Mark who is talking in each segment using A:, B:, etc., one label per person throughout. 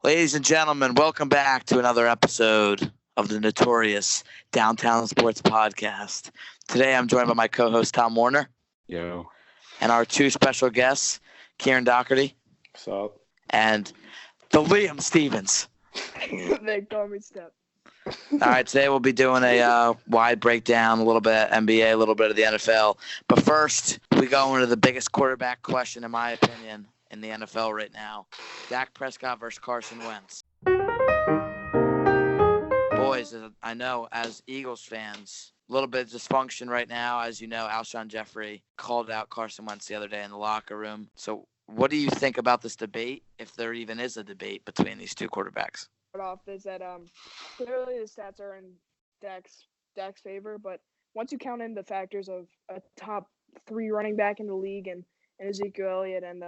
A: Ladies and gentlemen, welcome back to another episode of the notorious Downtown Sports Podcast. Today I'm joined by my co-host Tom Warner.
B: Yo.
A: And our two special guests, Kieren Dougherty.
C: What's up?
A: And the Liam Stevens.
D: They call me Step.
A: All right, today we'll be doing a wide breakdown, a little bit of NBA, a little bit of the NFL. But first, we go into the biggest quarterback question, in my opinion, in the NFL right now. Dak Prescott versus Carson Wentz. Boys, I know as Eagles fans, a little bit of dysfunction right now. As you know, Alshon Jeffrey called out Carson Wentz the other day in the locker room. So what do you think about this debate, if there even is a debate between these two quarterbacks?
D: Off is that clearly the stats are in Dak's favor, but once you count in the factors of a top 3 running back in the league and Ezekiel Elliott and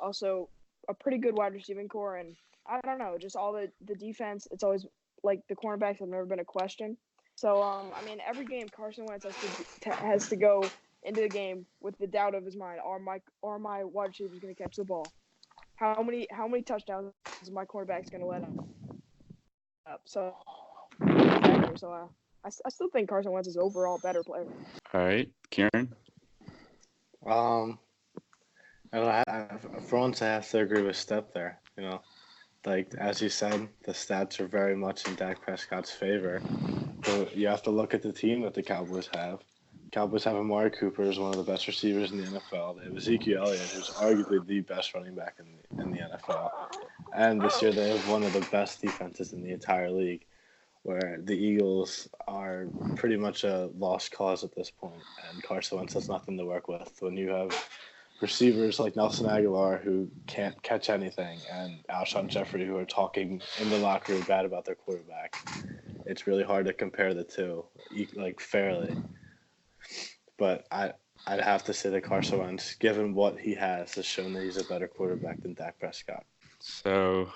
D: also a pretty good wide receiving core, and I don't know, just all the defense, it's always like the cornerbacks have never been a question. So I mean, every game Carson Wentz has to go into the game with the doubt of his mind: are my wide receivers going to catch the ball? How many touchdowns is my quarterback's going to let up? So I still think Carson Wentz is overall a better player.
B: All right, Kieren.
C: For once, I have to agree with Step there. You know, like as you said, the stats are very much in Dak Prescott's favor. But you have to look at the team that the Cowboys have. Cowboys have Amari Cooper, who's one of the best receivers in the NFL. They have Ezekiel Elliott, who's arguably the best running back in the NFL. And this year they have one of the best defenses in the entire league, where the Eagles are pretty much a lost cause at this point, and Carson Wentz has nothing to work with. When you have receivers like Nelson Aguilar, who can't catch anything, and Alshon Jeffrey, who are talking in the locker room bad about their quarterback, it's really hard to compare the two, like, fairly. But I'd have to say that Carson Wentz, given what he has shown that he's a better quarterback than Dak Prescott.
B: So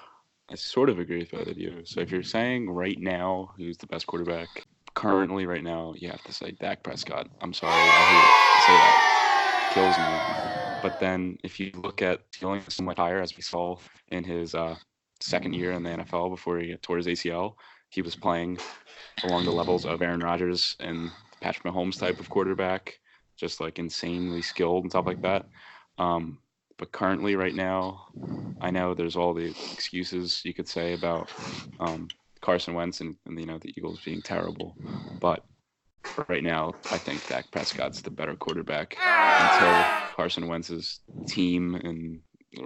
B: I sort of agree with both of you. So if you're saying right now who's the best quarterback, currently right now, you have to say Dak Prescott. I'm sorry, I hate to say that. Kills me. But then if you look at ceiling somewhat higher, as we saw in his second year in the NFL before he tore his ACL, he was playing along the levels of Aaron Rodgers and Patrick Mahomes type of quarterback, just like insanely skilled and stuff like that. But currently right now, I know there's all the excuses you could say about Carson Wentz and you know, the Eagles being terrible. But right now, I think Dak Prescott's the better quarterback until Carson Wentz's team and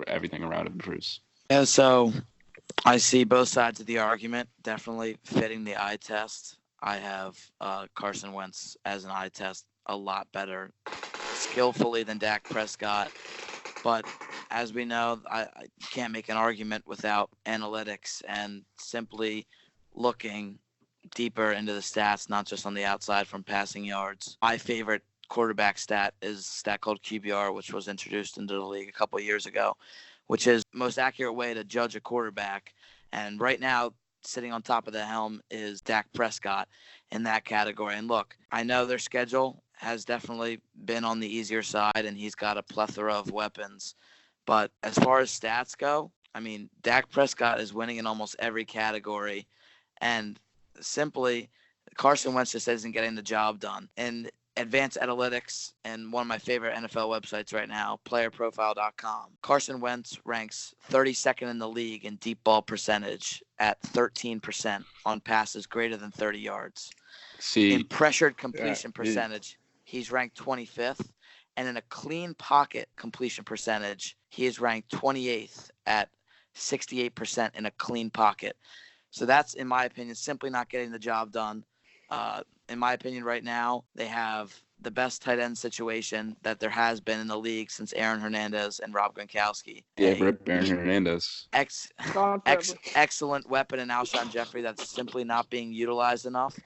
B: everything around him improves.
A: Yeah, so I see both sides of the argument, definitely fitting the eye test. I have Carson Wentz as an eye test a lot better skillfully than Dak Prescott. But as we know, I can't make an argument without analytics and simply looking deeper into the stats, not just on the outside from passing yards. My favorite quarterback stat is a stat called QBR, which was introduced into the league a couple of years ago, which is the most accurate way to judge a quarterback. And right now, sitting on top of the helm is Dak Prescott in that category. And look, I know their schedule has definitely been on the easier side, and he's got a plethora of weapons. But as far as stats go, I mean, Dak Prescott is winning in almost every category. And simply, Carson Wentz just isn't getting the job done. And advanced analytics and one of my favorite NFL websites right now, playerprofile.com. Carson Wentz ranks 32nd in the league in deep ball percentage at 13% on passes greater than 30 yards. In pressured completion percentage, he's ranked 25th. And in a clean pocket completion percentage, he is ranked 28th at 68% in a clean pocket. So that's, in my opinion, simply not getting the job done. In my opinion, right now, they have the best tight end situation that there has been in the league since Aaron Hernandez and Rob Gronkowski.
B: Yeah, Aaron Hernandez.
A: Excellent weapon in Alshon Jeffrey that's simply not being utilized enough.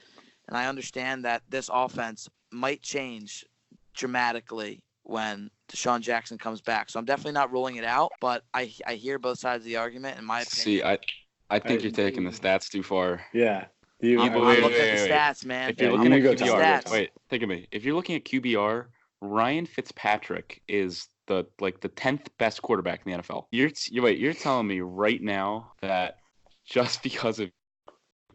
A: And I understand that this offense might change dramatically when Deshaun Jackson comes back. So I'm definitely not ruling it out, but I hear both sides of the argument, in my opinion.
B: See, I think you're taking the stats too far.
C: Yeah. You,
A: I'm
B: wait,
A: looking at the
B: wait.
A: stats, man.
B: If you're
C: Yeah,
B: looking
C: you
B: at
C: go,
A: the
C: Tom.
B: QBR,
A: stats.
B: wait, think of me. If you're looking at QBR, Ryan Fitzpatrick is the 10th best quarterback in the NFL. You're telling me right now that just because of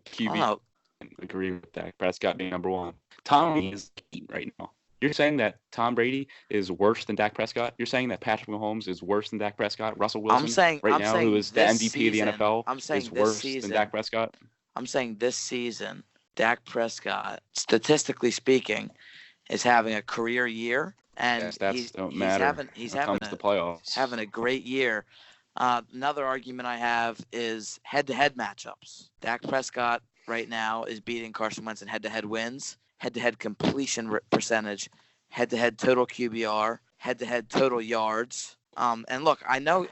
B: QB,
A: Oh,
B: I agree with Dak Prescott being number one. Tom Brady is 8 right now. You're saying that Tom Brady is worse than Dak Prescott? You're saying that Patrick Mahomes is worse than Dak Prescott? Russell Wilson
A: I'm
B: now,
A: saying
B: who is the
A: this
B: MVP of the
A: season.
B: NFL,
A: I'm saying
B: is
A: this
B: worse
A: season.
B: than Dak Prescott?
A: I'm saying this season, Dak Prescott, statistically speaking, is having a career year, and
B: Stats don't matter.
A: he's
B: when it comes to playoffs.
A: having a great year. Another argument I have is head-to-head matchups. Dak Prescott right now is beating Carson Wentz in head-to-head wins, head-to-head completion percentage, head-to-head total QBR, head-to-head total yards. And look, I know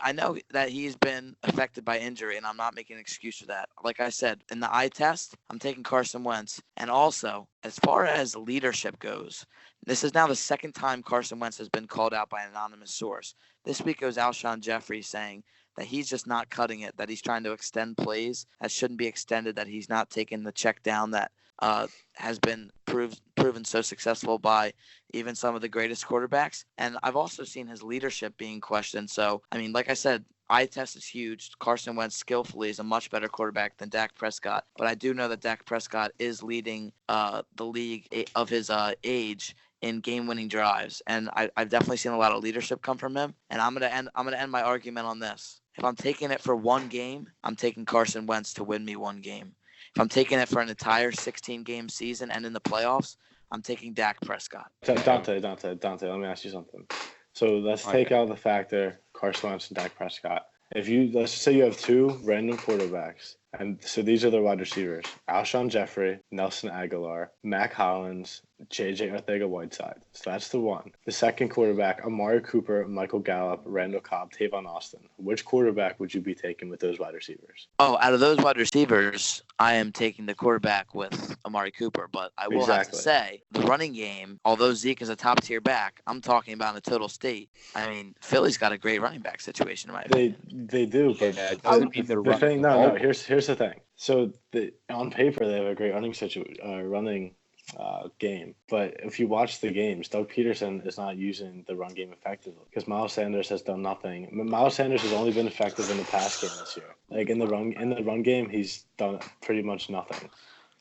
A: that he's been affected by injury, and I'm not making an excuse for that. Like I said, in the eye test, I'm taking Carson Wentz. And also, as far as leadership goes, this is now the second time Carson Wentz has been called out by an anonymous source. This week it was Alshon Jeffrey saying that he's just not cutting it, that he's trying to extend plays that shouldn't be extended, that he's not taking the check down that has been proven so successful by even some of the greatest quarterbacks. And I've also seen his leadership being questioned. So, I mean, like I said, eye test is huge. Carson Wentz skillfully is a much better quarterback than Dak Prescott. But I do know that Dak Prescott is leading the league of his age in game-winning drives, and I've definitely seen a lot of leadership come from him. And I'm gonna end my argument on this. If I'm taking it for one game, I'm taking Carson Wentz to win me one game. If I'm taking it for an entire 16-game season and in the playoffs, I'm taking Dak Prescott.
C: Dante, let me ask you something. So let's take out the factor Carson Wentz and Dak Prescott. Let's just say you have two random quarterbacks, and so these are the wide receivers: Alshon Jeffrey, Nelson Aguilar, Mac Hollins, J.J. Arcega-Whiteside. So that's the one. The second quarterback: Amari Cooper, Michael Gallup, Randall Cobb, Tavon Austin. Which quarterback would you be taking with those wide receivers?
A: Oh, out of those wide receivers, I am taking the quarterback with Amari Cooper. But I will have to say, the running game, although Zeke is a top-tier back, I'm talking about in the total state. I mean, Philly's got a great running back situation, in my opinion.
C: They do, but
B: it doesn't mean
C: the thing. No. Here's the thing. So on paper they have a great running game, but if you watch the games, Doug Peterson is not using the run game effectively because Miles Sanders has done nothing. Miles Sanders has only been effective in the pass game this year. Like in the run game, he's done pretty much nothing.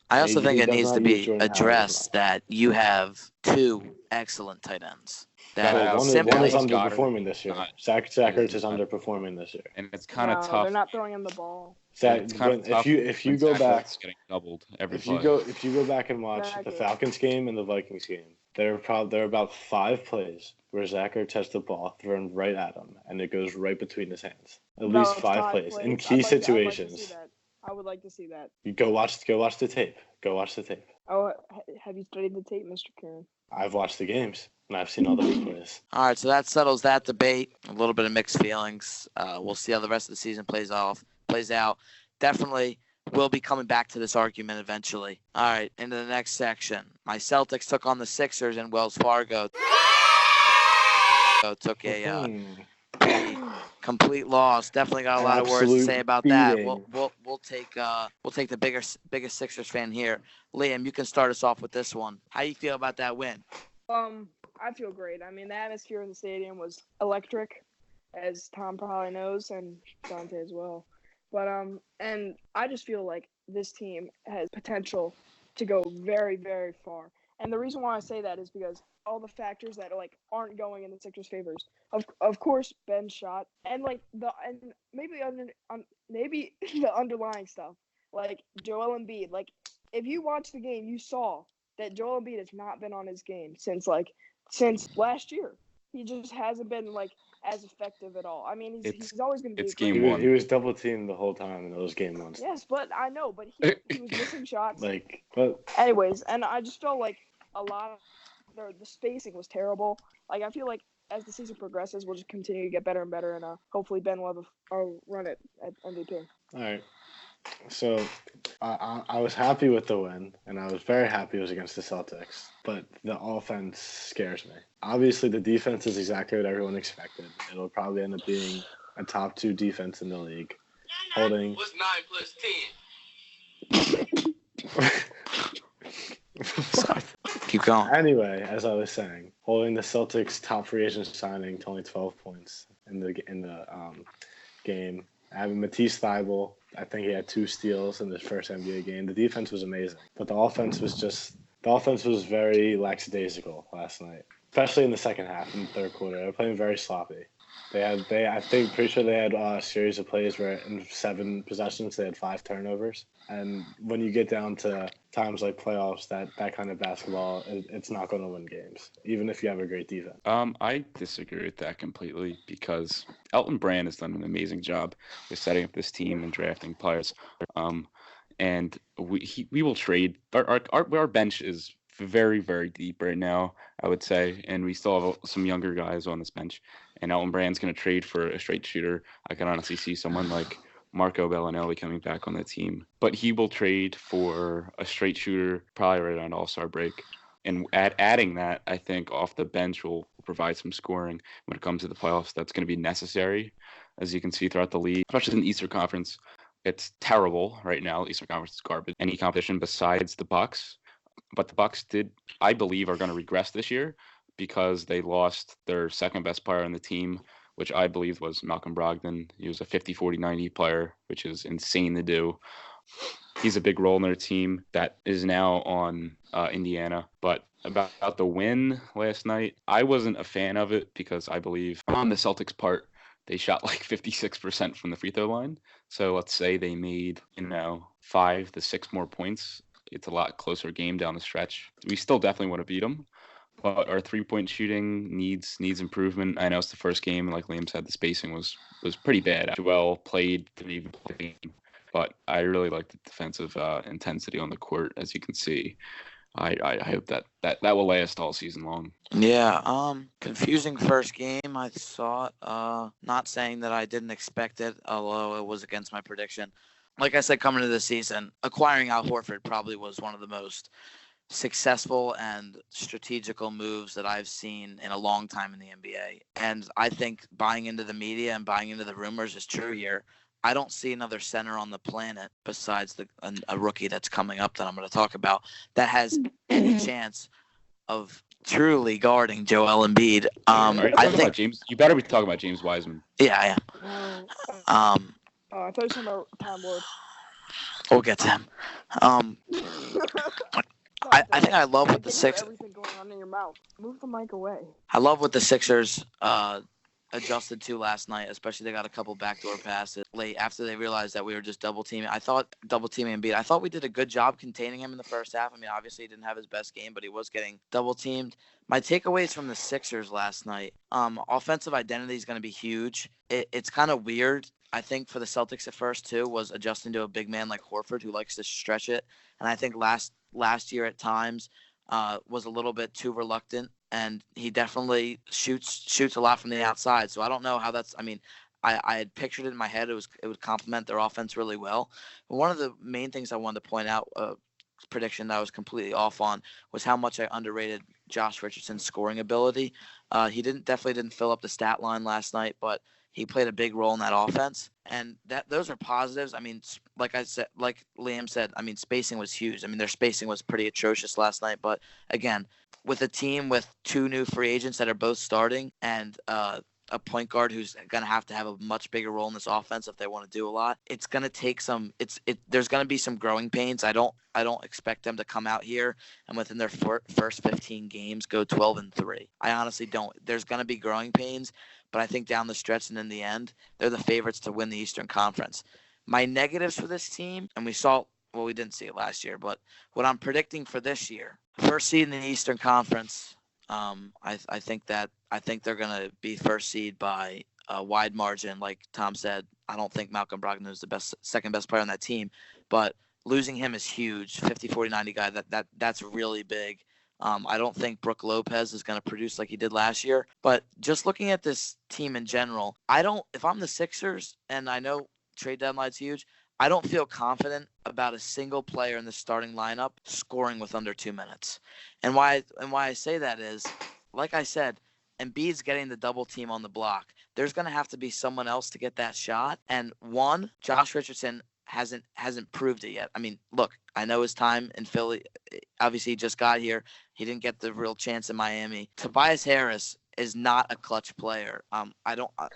A: I also think it needs to be addressed that you have two excellent tight ends.
C: One is underperforming this year. Zach Ertz is underperforming this year,
B: and it's kind of tough.
D: They're not throwing him the ball.
C: If you go back,
B: getting doubled every
C: if you go back and watch the Falcons game and the Vikings game, there are about 5 plays where Zach Ertz has the ball thrown right at him, and it goes right between his hands. At least 5 plays in key situations.
D: I would like to see that.
C: You go watch the tape.
D: Oh, have you studied the tape, Mr. Kieren?
C: I've watched the games, and I've seen all the replays.
A: All right, so that settles that debate. A little bit of mixed feelings. We'll see how the rest of the season plays out. Definitely will be coming back to this argument eventually. All right, into the next section. My Celtics took on the Sixers in Wells Fargo. Took a complete loss. Definitely got a lot of words to say about that. We'll take the biggest Sixers fan here. Liam, you can start us off with this one. How you feel about that win?
D: I feel great. I mean, the atmosphere in the stadium was electric, as Tom probably knows, and Dante as well. But and I just feel like this team has potential to go very, very far. And the reason why I say that is because all the factors that aren't going in the Sixers' favors. Of course, Ben's shot, and maybe the underlying stuff, like Joel Embiid. Like if you watch the game, you saw that Joel Embiid has not been on his game since last year. He just hasn't been as effective at all. I mean, he's always going to be.
B: It's game one.
C: He was double teamed the whole time in those game ones.
D: Yes, but I know, but he was missing shots. Anyways, and I just felt like a lot of the spacing was terrible. I feel like as the season progresses, we'll just continue to get better and better, and hopefully Ben will have a run at MVP.
C: All right. So I was happy with the win, and I was very happy it was against the Celtics. But the offense scares me. Obviously, the defense is exactly what everyone expected. It'll probably end up being a top 2 defense in the league. Holding.
E: What's 9 plus 10?
A: Sorry. Keep going.
C: Anyway, as I was saying, holding the Celtics' top free agent signing to only 12 points in the game. Having Matisse Thybulle, I think he had 2 steals in his first NBA game. The defense was amazing, but the offense was very lackadaisical last night, especially in the second half and third quarter. They were playing very sloppy. Pretty sure they had a series of plays where in 7 possessions they had 5 turnovers. And when you get down to times like playoffs, that kind of basketball, it's not going to win games, even if you have a great defense.
B: I disagree with that completely because Elton Brand has done an amazing job with setting up this team and drafting players. And we will trade. Our bench is very, very deep right now, I would say, and we still have some younger guys on this bench. And Elton Brand's going to trade for a straight shooter. I can honestly see someone like Marco Bellinelli coming back on the team. But he will trade for a straight shooter probably right around All-Star break. And adding that, I think off the bench will provide some scoring when it comes to the playoffs. That's going to be necessary, as you can see throughout the league, especially in the Eastern Conference. It's terrible right now. The Eastern Conference is garbage. Any competition besides the Bucks. But the Bucks I believe, are going to regress this year because they lost their second best player on the team, which I believe was Malcolm Brogdon. He was a 50-40-90 player, which is insane to do. He's a big role in their team that is now on Indiana. But about the win last night, I wasn't a fan of it because I believe on the Celtics' part, they shot like 56% from the free throw line. So let's say they made, 5 to 6 more points. It's a lot closer game down the stretch. We still definitely want to beat them, but our 3-point shooting needs improvement. I know it's the first game, and like Liam said, the spacing was pretty bad. Joel played the game, but I really like the defensive intensity on the court, as you can see. I hope that will last all season long.
A: Yeah, confusing first game, I thought. Not saying that I didn't expect it, although it was against my prediction. Like I said, coming into the season, acquiring Al Horford probably was one of the most successful and strategical moves that I've seen in a long time in the NBA. And I think buying into the media and buying into the rumors is true here. I don't see another center on the planet besides a rookie that's coming up that I'm going to talk about that has any chance of truly guarding Joel Embiid. I think
B: James. You better be talking about James Wiseman.
A: Yeah, I am.
D: I thought you were talking about Time Lord.
A: We'll get to him. I think I love what the Sixers.
D: Everything going on in your mouth. Move the mic away.
A: I love what the Sixers adjusted to last night, especially they got a couple backdoor passes late after they realized that we were just double teaming. I thought double teaming Embiid. I thought we did a good job containing him in the first half. I mean, obviously he didn't have his best game, but he was getting double teamed. My takeaways from the Sixers last night, offensive identity is going to be huge. It's kind of weird. I think for the Celtics at first too was adjusting to a big man like Horford who likes to stretch it, and I think last year at times was a little bit too reluctant, and he definitely shoots a lot from the outside. So I don't know how that's. I mean, I had pictured it in my head. It would complement their offense really well. But one of the main things I wanted to point out, prediction that I was completely off on, was how much I underrated Josh Richardson's scoring ability. He definitely didn't fill up the stat line last night, but he played a big role in that offense, and those are positives. I mean, like Liam said, I mean, spacing was huge. I mean, their spacing was pretty atrocious last night. But again, with a team with 2 new free agents that are both starting and a point guard who's going to have a much bigger role in this offense if they want to do a lot, it's going to take some. There's going to be some growing pains. I don't expect them to come out here and within their first 15 games go 12-3. I honestly don't. There's going to be growing pains. But I think down the stretch and in the end, they're the favorites to win the Eastern Conference. My negatives for this team, and we didn't see it last year, but what I'm predicting for this year, first seed in the Eastern Conference, I think they're going to be first seed by a wide margin. Like Tom said, I don't think Malcolm Brogdon is the second best player on that team, but losing him is huge. 50-40-90 guy, that's really big. I don't think Brook Lopez is going to produce like he did last year. But just looking at this team in general, if I'm the Sixers, and I know trade deadline's huge, I don't feel confident about a single player in the starting lineup scoring with under 2 minutes. And why I say that is, like I said, Embiid's getting the double team on the block. There's going to have to be someone else to get that shot. And Josh Richardson hasn't proved it yet. I mean, look, I know his time in Philly. Obviously, he just got here. He didn't get the real chance in Miami. Tobias Harris is not a clutch player.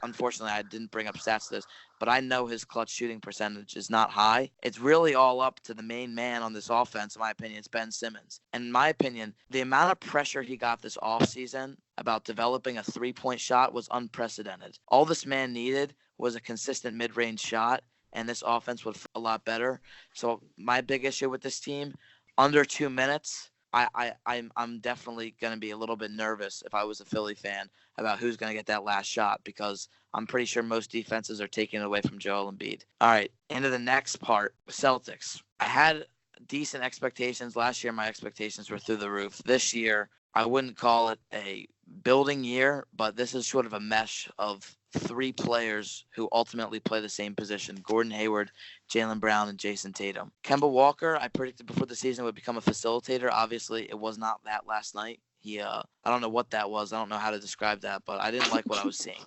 A: Unfortunately, I didn't bring up stats to this, but I know his clutch shooting percentage is not high. It's really all up to the main man on this offense, in my opinion. It's Ben Simmons. And in my opinion, the amount of pressure he got this offseason about developing a three-point shot was unprecedented. All this man needed was a consistent mid-range shot, and this offense would feel a lot better. So my big issue with this team, under 2 minutes, I'm definitely going to be a little bit nervous if I was a Philly fan about who's going to get that last shot, because I'm pretty sure most defenses are taking it away from Joel Embiid. All right, into the next part, Celtics. I had decent expectations. Last year, my expectations were through the roof. This year, I wouldn't call it a building year, but this is sort of a mesh of three players who ultimately play the same position: Gordon Hayward, Jaylen Brown, and Jason Tatum. Kemba Walker, I predicted before the season would become a facilitator. Obviously, it was not that last night. I don't know what that was. I don't know how to describe that, but I didn't like what I was seeing.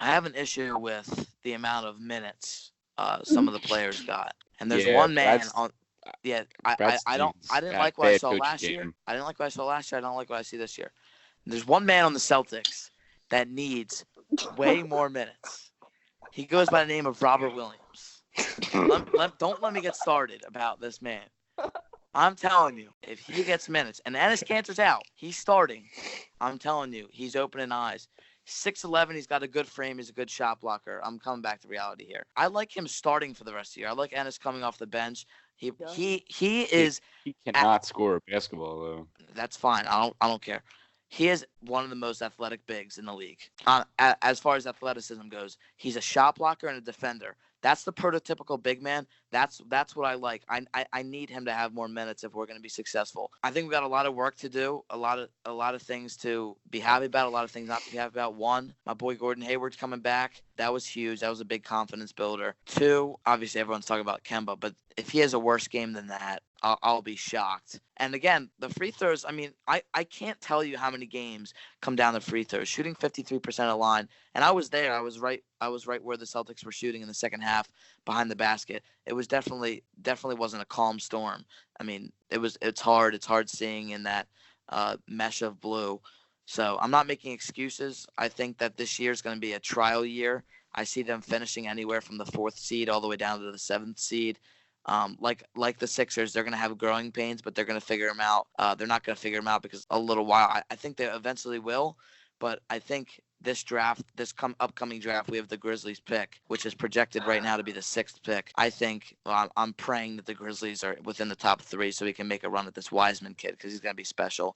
A: I have an issue with the amount of minutes some of the players got. And there's one man on. Yeah, I didn't like what I saw last year. I didn't like what I saw last year. I don't like what I see this year. And there's one man on the Celtics that needs way more minutes. He goes by the name of Robert Williams. Don't let me get started about this man. I'm telling you, if he gets minutes, and Enes Kanter's out, he's starting. I'm telling you, he's opening eyes. 6'11", he's got a good frame. He's a good shot blocker. I'm coming back to reality here. I like him starting for the rest of the year. I like Enes coming off the bench. He
B: cannot score a basketball though.
A: That's fine. I don't care. He is one of the most athletic bigs in the league. As far as athleticism goes, he's a shot blocker and a defender. That's the prototypical big man. That's what I like. I need him to have more minutes if we're going to be successful. I think we've got a lot of work to do, a lot of things to be happy about, a lot of things not to be happy about. One, my boy Gordon Hayward's coming back. That was huge. That was a big confidence builder. Two, obviously everyone's talking about Kemba, but if he has a worse game than that, I'll be shocked. And again, the free throws, I mean, I can't tell you how many games come down to free throws. Shooting 53% of the line, and I was there. I was right where the Celtics were shooting in the second half behind the basket. It was definitely wasn't a calm storm. I mean, it's hard. It's hard seeing in that mesh of blue. So I'm not making excuses. I think that this year is going to be a trial year. I see them finishing anywhere from the 4th seed all the way down to the 7th seed. Like the Sixers, they're going to have growing pains, but they're going to figure them out. They're not going to figure them out because a little while. I think they eventually will, but I think this upcoming draft, we have the Grizzlies pick, which is projected right now to be the 6th pick. I think I'm praying that the Grizzlies are within the top 3 so we can make a run at this Wiseman kid because he's going to be special.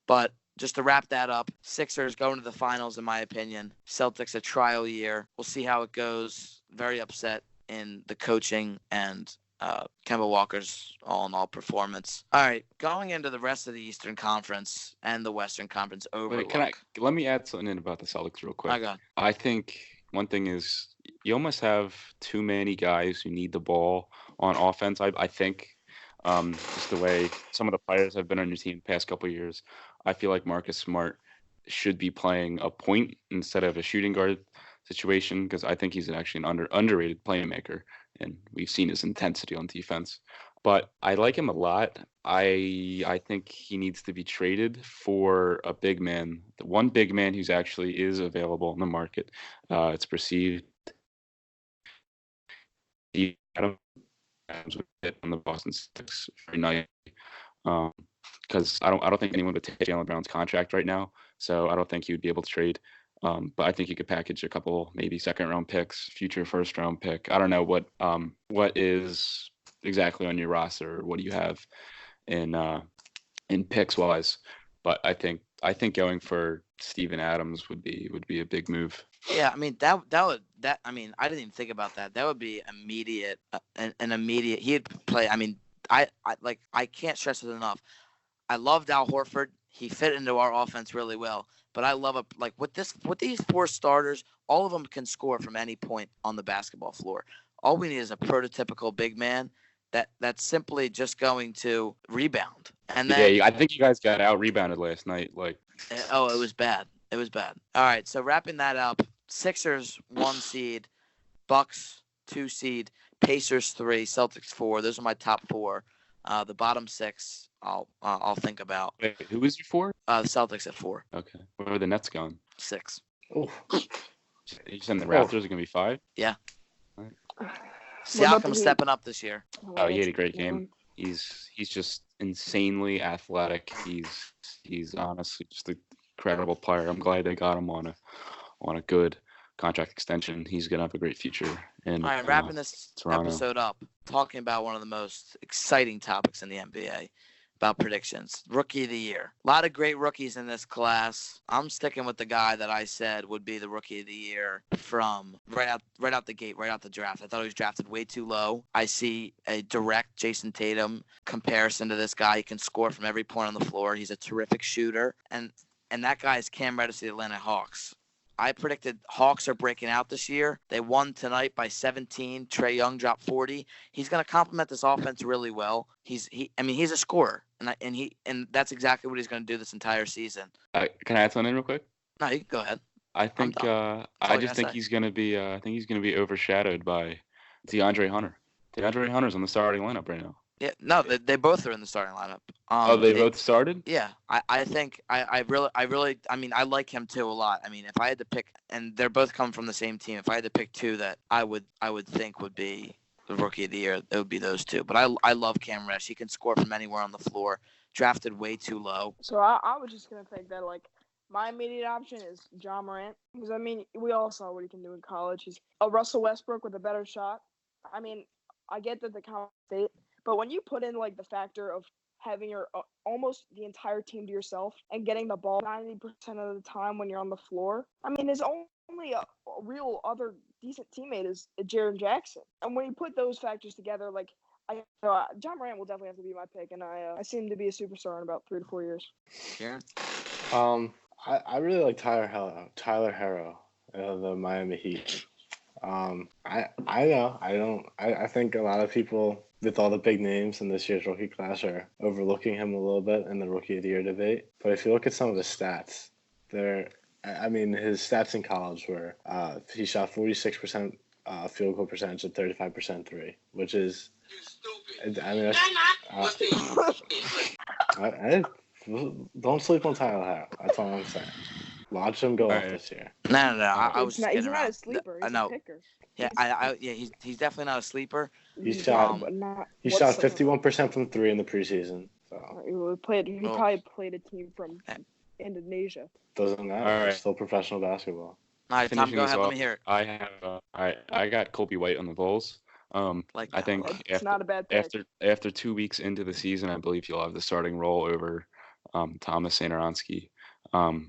A: But just to wrap that up, Sixers going to the finals, in my opinion. Celtics a trial year. We'll see how it goes. Very upset in the coaching and Kemba Walker's all-in-all performance. All right, going into the rest of the Eastern Conference and the Western Conference overlook.
B: Let me add something in about the Celtics real quick.
A: I
B: think one thing is you almost have too many guys who need the ball on offense. I think just the way some of the players have been on your team the past couple of years, I feel like Marcus Smart should be playing a point instead of a shooting guard situation because I think he's actually an underrated playmaker. And we've seen his intensity on defense. But I like him a lot. I think he needs to be traded for a big man. The one big man who's actually is available in the market. It's perceived. Adams on the Boston Celtics very nice. Because I don't think anyone would take Jaylen Brown's contract right now. So I don't think he would be able to trade. But I think you could package a couple, maybe second-round picks, future first-round pick. I don't know what is exactly on your roster, or what do you have in picks-wise. But I think going for Steven Adams would be a big move.
A: Yeah, I mean that I mean I didn't even think about that. That would be immediate, an immediate. He'd play. I mean I can't stress it enough. I loved Al Horford. He fit into our offense really well. But I love with these 4 starters, all of them can score from any point on the basketball floor. All we need is a prototypical big man that's simply just going to rebound. And then
B: I think you guys got out rebounded last night.
A: It was bad. It was bad. All right, so wrapping that up, Sixers 1 seed, Bucks 2 seed, Pacers 3, Celtics 4. Those are my top 4. The bottom 6, I'll think about.
B: Wait, who was you for?
A: The Celtics at 4.
B: Okay. Where are the Nets going?
A: 6.
C: Oh,
B: You saying the Raptors are going to be 5?
A: Yeah.
D: What about the
A: Siakam
D: Heat?
A: stepping up this year.
B: Oh, he had a great game. He's just insanely athletic. He's honestly just an incredible player. I'm glad they got him on a good contract extension. He's gonna have a great future. And
A: All right, wrapping this
B: Toronto.
A: episode up, talking about one of the most exciting topics in the NBA, about predictions. Rookie of the year. A lot of great rookies in this class. I'm sticking with the guy that I said would be the rookie of the year from right out the gate, right out the draft. I thought he was drafted way too low. I see a direct Jason Tatum comparison to this guy. He can score from every point on the floor. He's a terrific shooter. And that guy is Cam Reddish of the Atlanta Hawks. I predicted Hawks are breaking out this year. They won tonight by 17. Trae Young dropped 40. He's going to complement this offense really well. He's a scorer, and that's exactly what he's going to do this entire season.
B: Can I add something real quick?
A: No, you can go ahead.
B: I think I just think he's going to be overshadowed by DeAndre Hunter. DeAndre Hunter's on the starting lineup right now.
A: Yeah, no, they both are in the starting lineup.
B: They both started?
A: Yeah, I think I like him too a lot. I mean, if I had to pick, and they're both coming from the same team, if I had to pick 2 that I would think would be the rookie of the year, it would be those 2. But I love Cam Reddish. He can score from anywhere on the floor. Drafted way too low.
D: So I was just gonna think that my immediate option is John Morant, because we all saw what he can do in college. He's a Russell Westbrook with a better shot. I mean, I get that the College State. But when you put in the factor of having your almost the entire team to yourself and getting the ball 90% of the time when you're on the floor, his only a real other decent teammate is Jaren Jackson. And when you put those factors together, John Morant will definitely have to be my pick, and I see him to be a superstar in about 3 to 4 years.
A: Kieren?
C: I really like Tyler Herro of the Miami Heat. I think a lot of people with all the big names in this year's rookie class are overlooking him a little bit in the rookie of the year debate. But if you look at some of his stats, his stats in college were he shot 46% field goal percentage and 35% three, which is don't sleep on Tyler Herro. That's all I'm saying. Watch him go off this year.
A: No. I was
D: he's not a sleeper. He's a picker.
A: Yeah, he's definitely not a sleeper.
C: He shot 51% from 3 in the preseason. So
D: he probably played a team from Indonesia.
C: Doesn't matter.
B: All right.
C: It's still professional basketball.
A: All right, Tom, go ahead. Let me hear it.
B: I got Kobe White on the Bulls. I think
D: it's not a bad pick.
B: after 2 weeks into the season, I believe he'll have the starting role over Thomas Satoransky. Thomas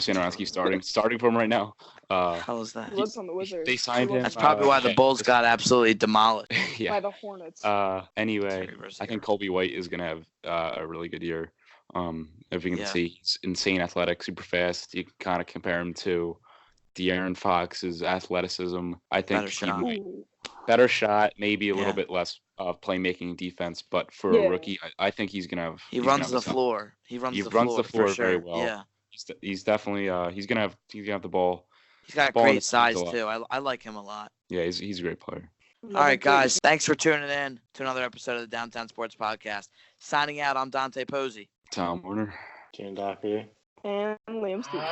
B: Satoransky starting for him right now.
A: How is that?
D: He lives on the Wizards.
B: They signed him.
A: That's probably why the Bulls got absolutely demolished.
B: Yeah.
D: By the Hornets.
B: Anyway, I think Kobe White is going to have a really good year. If you can see, he's insane athletic, super fast. You can kind of compare him to De'Aaron Fox's athleticism. I think better shot, maybe a little bit less playmaking defense, but for a rookie, I think he's gonna have.
A: He runs the floor. He runs the floor
B: very well.
A: Yeah,
B: he's definitely he's gonna have the ball.
A: He's got great size too. I like him a lot.
B: Yeah, he's a great player.
A: All right, guys, thanks for tuning in to another episode of the Downtown Sports Podcast. Signing out, I'm Dante Pozzi.
B: Tom Warner.
C: Dougherty.
D: And Liam Stevens.